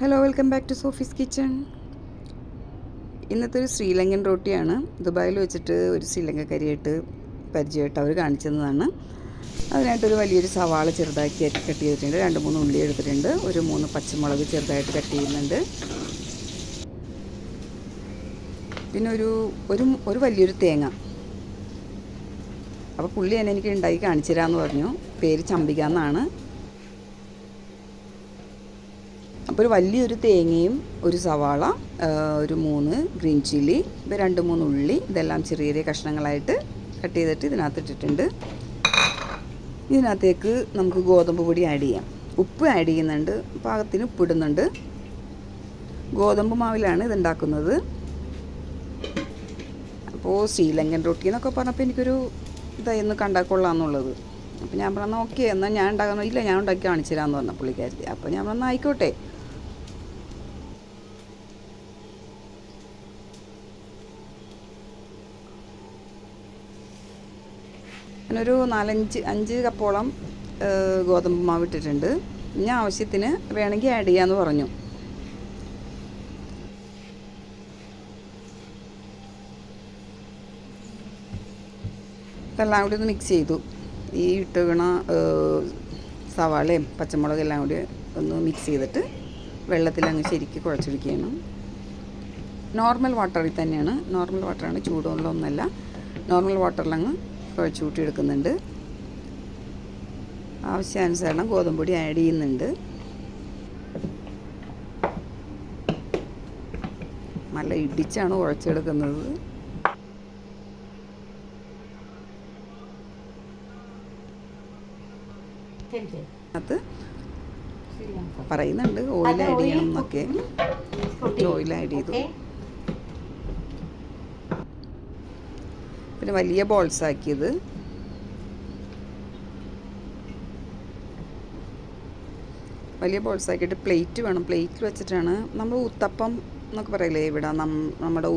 Hello, welcome back to Sophie's kitchen. ഇന്നത്തെ ഒരു ശ്രീലങ്കൻ റോട്ടിയാണ്. ദുബായിൽ വെച്ചിട്ട് ഒരു ശ്രീലങ്കക്കാരിയായിട്ട് പരിചയമായിട്ട് അവർ കാണിച്ചു തന്നതാണ്. അതിനായിട്ടൊരു വലിയൊരു സവാള ചെറുതാക്കി കട്ട് ചെയ്തിട്ടുണ്ട്, 2-3 ഉള്ളി എടുത്തിട്ടുണ്ട്, ഒരു 3 പച്ചമുളക് ചെറുതായിട്ട് കട്ട് ചെയ്യുന്നുണ്ട്, പിന്നെ ഒരു വലിയൊരു തേങ്ങ. അപ്പോൾ പുള്ളി തന്നെ എനിക്ക് ഉണ്ടാക്കി കാണിച്ചു തരാമെന്ന് പറഞ്ഞു. പേര് ചമ്പിക എന്നാണ്. അപ്പോൾ ഒരു വലിയൊരു തേങ്ങയും ഒരു സവാള, ഒരു 3 ഗ്രീൻ ചില്ലി, 2-3 ഉള്ളി, ഇതെല്ലാം ചെറിയ ചെറിയ കഷ്ണങ്ങളായിട്ട് കട്ട് ചെയ്തിട്ട് ഇതിനകത്ത് ഇട്ടിട്ടുണ്ട്. ഇതിനകത്തേക്ക് നമുക്ക് ഗോതമ്പ് പൊടി ആഡ് ചെയ്യാം. ഉപ്പ് ആഡ് ചെയ്യുന്നുണ്ട്, പാകത്തിന് ഉപ്പിടുന്നുണ്ട്. ഗോതമ്പ് മാവിലാണ് ഇതുണ്ടാക്കുന്നത്. അപ്പോൾ ശ്രീലങ്കൻ റൊട്ടി എന്നൊക്കെ പറഞ്ഞപ്പോൾ എനിക്കൊരു ഇതായിരുന്നു കണ്ടാൽ കൊള്ളാമെന്നുള്ളത്. അപ്പോൾ ഞാൻ പറഞ്ഞു ഓക്കെ, എന്നാൽ ഞാൻ ഉണ്ടാക്കാൻ ഇല്ല, ഞാൻ ഉണ്ടാക്കി കാണിച്ചു തരാമെന്ന് പറഞ്ഞ പുള്ളിക്കാരത്തി. അപ്പോൾ ഞാൻ പറഞ്ഞു ആയിക്കോട്ടെ. ഞാനൊരു 4-5 കപ്പോളം ഗോതമ്പ് മാവ് ഇട്ടിട്ടുണ്ട്. ഇനി ആവശ്യത്തിന് വേണമെങ്കിൽ ആഡ് ചെയ്യാമെന്ന് പറഞ്ഞു. എല്ലാം കൂടി ഒന്ന് മിക്സ് ചെയ്തു. ഈ ഇട്ടുകണ സവാളയും പച്ചമുളകും എല്ലാം കൂടി ഒന്ന് മിക്സ് ചെയ്തിട്ട് വെള്ളത്തിലങ്ങ് ശരിക്ക് കുഴച്ചെടുക്കുകയാണ്. നോർമൽ വാട്ടറിൽ തന്നെയാണ്, നോർമൽ വാട്ടറാണ്, ചൂടുവെള്ളമൊന്നുമല്ല. നോർമൽ വാട്ടറിലങ്ങ് കുഴച്ച് കൂട്ടിയെടുക്കുന്നുണ്ട്. ആവശ്യാനുസരണം ഗോതമ്പ് പൊടി ആഡ് ചെയ്യുന്നുണ്ട്. നല്ല ഇടിച്ചാണ് കുഴച്ചെടുക്കുന്നത്. അത് പറയുന്നുണ്ട് ഓയിൽ ആഡ് ചെയ്യണം എന്നൊക്കെ. ഓയിൽ ആഡ് ചെയ്തു. പിന്നെ വലിയ ബോൾസ് ആക്കിയത്. വലിയ ബോൾസ് ആക്കിയിട്ട് പ്ലേറ്റ് വേണം. പ്ലേറ്റിൽ വെച്ചിട്ടാണ് നമ്മൾ ഊത്തപ്പം എന്നൊക്കെ പറയില്ലേ ഇവിടെ, നമ്മുടെ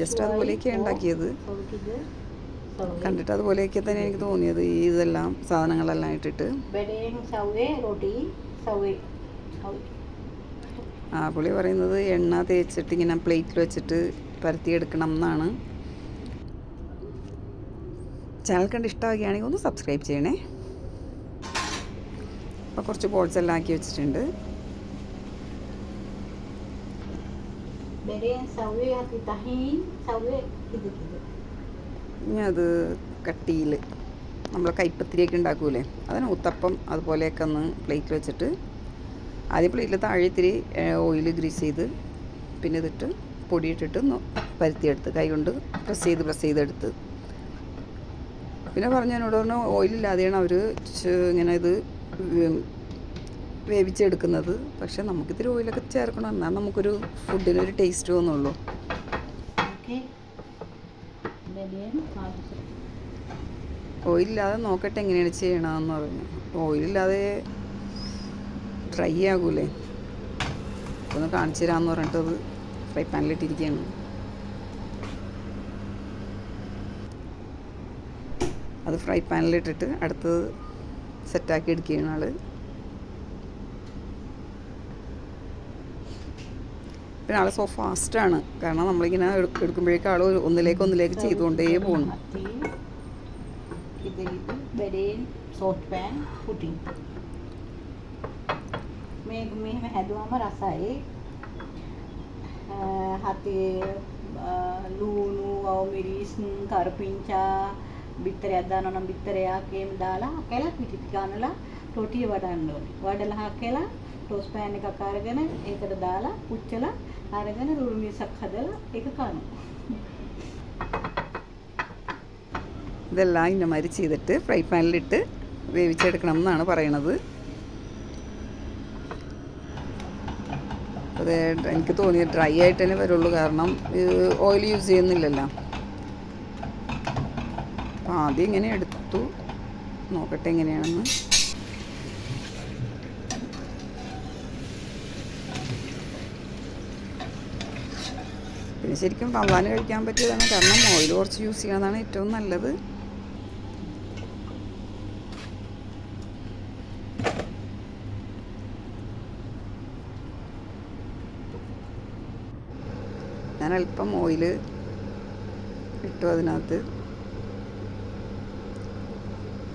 ജസ്റ്റ് അതുപോലെയൊക്കെയാണ് ഉണ്ടാക്കിയത്. കണ്ടിട്ട് അതുപോലെയൊക്കെ തന്നെ എനിക്ക് തോന്നിയത്. ഇതെല്ലാം സാധനങ്ങളെല്ലാം ഇട്ടിട്ട് പുള്ളി പറയുന്നത് എണ്ണ തേച്ചിട്ട് ഇങ്ങനെ പ്ലേറ്റിൽ വെച്ചിട്ട് പരത്തിയെടുക്കണം എന്നാണ്. ചാനൽ കണ്ട് ഇഷ്ടമാവുകയാണെങ്കിൽ ഒന്ന് സബ്സ്ക്രൈബ് ചെയ്യണേ. അപ്പോൾ കുറച്ച് ബോൾസ് എല്ലാം ആക്കി വെച്ചിട്ടുണ്ട്. ഇനി അത് കട്ടിയിൽ നമ്മൾ കൈപ്പത്തിരിയൊക്കെ ഉണ്ടാക്കൂലേ, അതിന് ഉത്തപ്പം അതുപോലെയൊക്കെ ഒന്ന് പ്ലേറ്റിൽ വെച്ചിട്ട് ആദ്യം പ്ലേറ്റിൽ താഴെ ഇത്തിരി ഓയിൽ ഗ്രീസ് ചെയ്ത് പിന്നെ ഇതിട്ട് പൊടിയിട്ടിട്ട് ഒന്ന് പരത്തിയെടുത്ത് കൈ കൊണ്ട് പ്രസ് ചെയ്തെടുത്ത്. പിന്നെ എന്നോട് പറഞ്ഞു ഓയിലില്ലാതെയാണ് അവർ ഇങ്ങനെ ഇത് വേവിച്ചെടുക്കുന്നത്. പക്ഷെ നമുക്കിത്തിരി ഓയിലൊക്കെ ചേർക്കണം, എന്നാൽ നമുക്കൊരു ഫുഡിനൊരു ടേസ്റ്റ് തോന്നുള്ളൂ. ഓയിലില്ലാതെ നോക്കട്ടെ എങ്ങനെയാണ് ചെയ്യണമെന്ന് പറഞ്ഞു. ഓയിലില്ലാതെ ഡ്രൈ ആകൂലേ, ഒന്ന് കാണിച്ചു തരാമെന്ന് പറഞ്ഞിട്ട് അത് ഫ്രൈ പാനിലിട്ടിരിക്കുകയാണ്. അത് ഫ്രൈ പാനിലിട്ടിട്ട് അടുത്തത് സെറ്റാക്കി എടുക്കുകയാണ് ആൾ. പിന്നെ ആൾ സോ ഫാസ്റ്റാണ്, കാരണം നമ്മളിങ്ങനെ എടുക്കുമ്പോഴേക്കും ആൾ ഒന്നിലേക്ക് ചെയ്തുകൊണ്ടേ പോകണം. මෙහෙම හැදුවම රසයි. හතේ ලුණු, අවමිරිස්, කරපිංචා, බිත්තරයක් දානවා නම් බිත්තරයක් එහෙම දාලා කැලා පිටි ටික අනලා රොටිය වඩන්න ඕනේ. වඩලා හකලා ටෝස් පෑන් එකක් අරගෙන ඒකට දාලා පුච්චලා අරගෙන රුළු මිරිසක් හදලා ඒක කනවා. ഇതെല്ലാം ഇന്ന മാതിരി ചെയ്തിട്ട് ഫ്രൈ പാനിലിട്ട് വേവിച്ചെടുക്കണം എന്നാണ് പറയണത്. അത് എനിക്ക് തോന്നിയത് ഡ്രൈ ആയിട്ട് തന്നെ വരുള്ളൂ, കാരണം ഓയിൽ യൂസ് ചെയ്യുന്നില്ലല്ലോ. അപ്പോൾ ആദ്യം ഇങ്ങനെ എടുത്തു, നോക്കട്ടെ എങ്ങനെയാണെന്ന്. പിന്നെ ശരിക്കും റമദാന് കഴിക്കാൻ പറ്റിയതാണ്, കാരണം ഓയിൽ കുറച്ച് യൂസ് ചെയ്യണതാണ് ഏറ്റവും നല്ലത്. ഞാൻ അല്പം ഓയിൽ ഇട്ടു അതിനകത്ത്.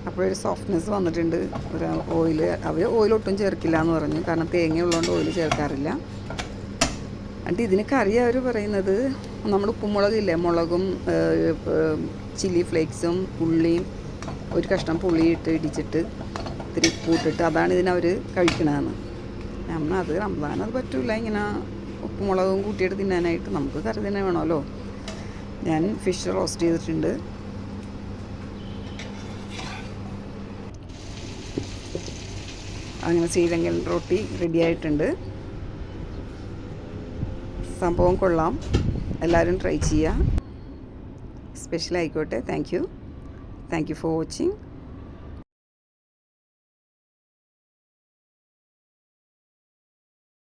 അപ്പോഴൊരു സോഫ്റ്റ്നെസ് വന്നിട്ടുണ്ട്. ഒരു അവർ ഓയിലൊട്ടും ചേർക്കില്ല എന്ന് പറഞ്ഞു, കാരണം തേങ്ങ ഉള്ളതുകൊണ്ട് ഓയിൽ ചേർക്കാറില്ല. എന്നിട്ട് ഇതിന് കറി അവർ പറയുന്നത് നമ്മൾ ഉപ്പുമുളകില്ലേ, മുളകും ചില്ലി ഫ്ലേക്സും ഉള്ളിയും ഒരു കഷ്ണം പുളിയിട്ട് ഇടിച്ചിട്ട് ഇത്തിരി ഉപ്പിട്ടിട്ട് അതാണ് ഇതിനവർ കഴിക്കണതെന്ന്. നമ്മൾ അത് റംസാനത് പറ്റില്ല ഇങ്ങനെ ഉപ്പുമുളകും കൂട്ടിയിട്ട് തിന്നാനായിട്ട്. നമുക്ക് കറി തന്നെ വേണമല്ലോ. ഞാൻ ഫിഷ് റോസ്റ്റ് ചെയ്തിട്ടുണ്ട്. അങ്ങനെ ശ്രീലങ്കൻ റൊട്ടി റെഡി ആയിട്ടുണ്ട്. സംഭവം കൊള്ളാം, എല്ലാവരും ട്രൈ ചെയ്യുക. സ്പെഷ്യൽ ആയിക്കോട്ടെ. Thank you for watching.